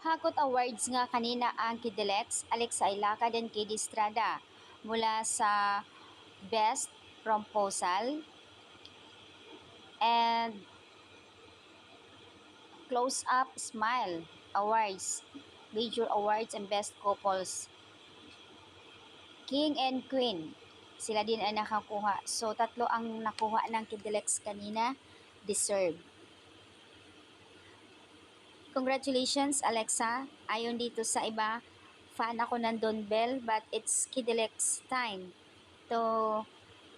Hakot Awards nga kanina ang Kidelex, Alexa Ilacad and KD Estrada mula sa Best Proposal and Close Up Smile Awards, Major Awards and Best Couples. King and Queen, sila din ang nakakuha. So, tatlo ang nakuha ng Kidelex kanina, deserve. Congratulations, Alexa. Ayon dito sa iba, fan ako ng Don Bell, but it's Kidelex time to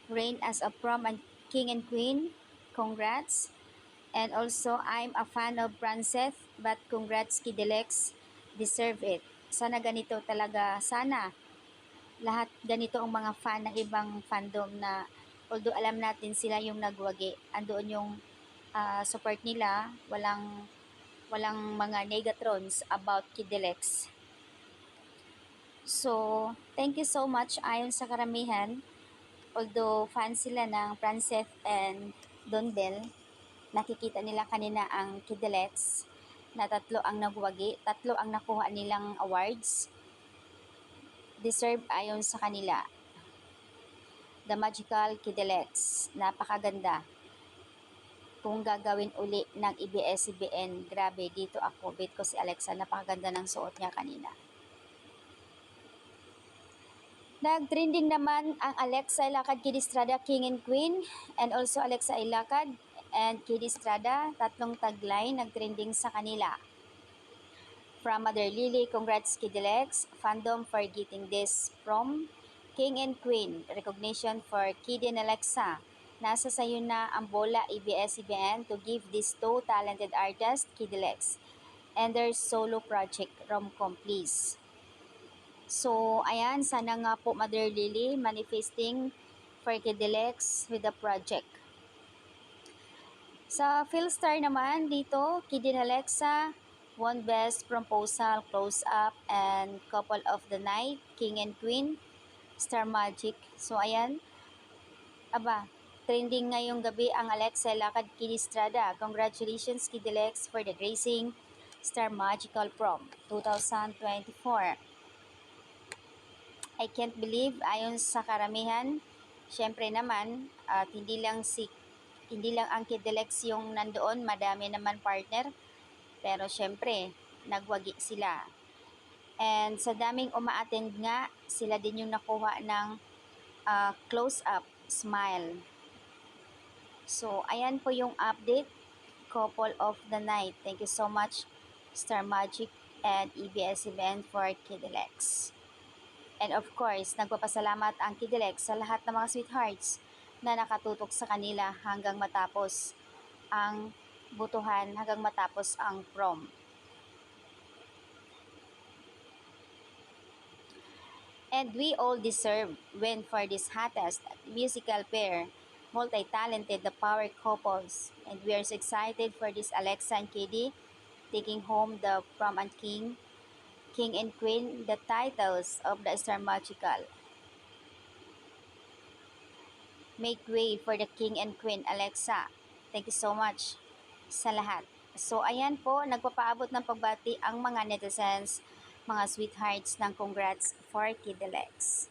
reign as a prom and king and queen. Congrats. And also, I'm a fan of Franceth, but congrats, Kidelex. Deserve it. Sana ganito talaga. Sana lahat ganito ang mga fan ng ibang fandom na although alam natin sila yung nagwagi, andoon yung support nila, walang mga negatrons about Kidelex. So, thank you so much ayon sa karamihan. Although fan sila ng Franceth and Don Bell, nakikita nila kanina ang Kidelex na tatlo ang nagwagi, tatlo ang nakuha nilang awards. Deserve ayon sa kanila. The Magical Kidelex, napakaganda. Kung gagawin uli ng ABS-CBN, grabe, dito ako, bet ko si Alexa, napakaganda ng suot niya kanina. Nag-trending naman ang Alexa Ilacad, KD Estrada, King and Queen, and also Alexa Ilacad and KD Estrada, tatlong tagline nag-trending sa kanila. From Mother Lily, congrats Kidelex, fandom for getting this from King and Queen, recognition for KD and Alexa. Nasa sayo na ang bola ABS-CBN to give these two talented artists, Kidelex, and their solo project, Romcom Please. So, ayan, sana nga po Mother Lily manifesting for Kidelex with the project. Sa Philstar naman, dito, KD and Alexa, won Best Proposal, Close Up, and Couple of the Night, King and Queen, Star Magic. So, ayan, trending ngayong gabi ang Alexa Ilacad, KD Estrada. Congratulations, Kidelex, for the gracing Star Magical Prom 2024. I can't believe, ayon sa karamihan, syempre naman, at hindi lang ang Kidelex yung nandoon, madami naman partner, pero syempre, nagwagi sila. And sa daming uma-attend nga, sila din yung nakuha ng close-up smile. So, ayan po yung update, Couple of the Night. Thank you so much, Star Magic and ABS-CBN for Kidelex. And of course, nagpapasalamat ang Kidelex sa lahat ng mga sweethearts na nakatutok sa kanila hanggang matapos ang butuhan, hanggang matapos ang prom. And we all deserve win for this hottest musical pair, multi-talented, the power couples. And we are so excited for this Alexa and KD taking home the prom and king and queen, the titles of the Star Magical. Make way for the king and queen, Alexa. Thank you so much sa lahat. So, ayan po, nagpapaabot ng pagbati ang mga netizens, mga sweethearts ng congrats for Kidelex.